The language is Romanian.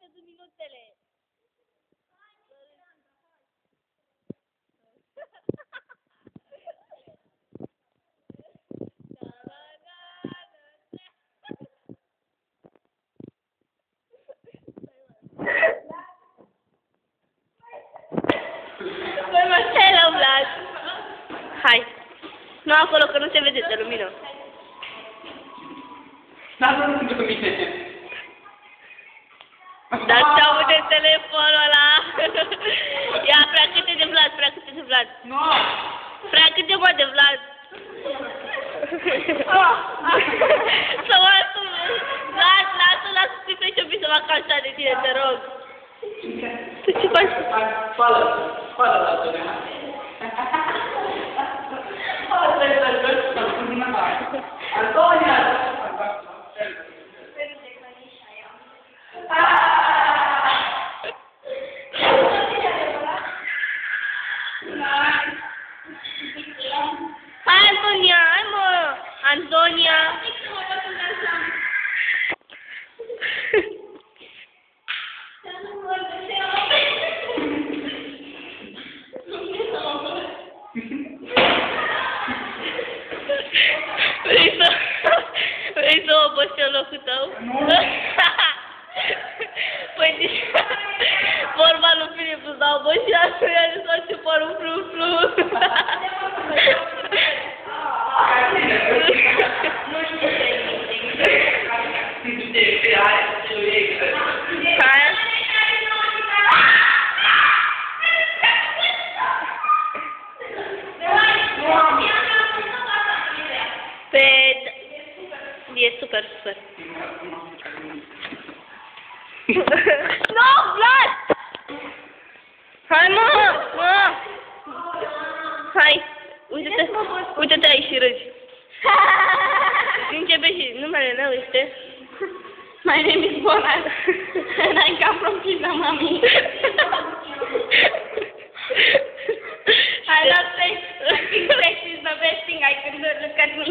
Astea sunt minutele. Păi mă, ce ai Vlad? Hai. Nu acolo, că nu se vede de lumină. Dar nu sunt cu mine. Dar se aude telefonul ăla. Ia, prea câte de Vlad, prea câte de Vlad. Nu! Prea câte mă de Vlad. Să mă asum. Vlad, lasă stripe și-o să fac așa de tine, te rog. Tu ce faci? Spală la tine. Antonia! Hai, Antonia, hai mă! Antonia! Vrei să oboși în locul tău? Nu! Păi, vorba lui Filip, îți dau oboși, asta i-a zis orice părul flu-flu. Hai! E super, super. No, Vlad! Hai, mă! Hai, uite-te aici și râzi. Începe și numele meu este... My name is Bonas and I come from Pizza Mommy. I love sex. I think sex is the best thing I can do. Look at me.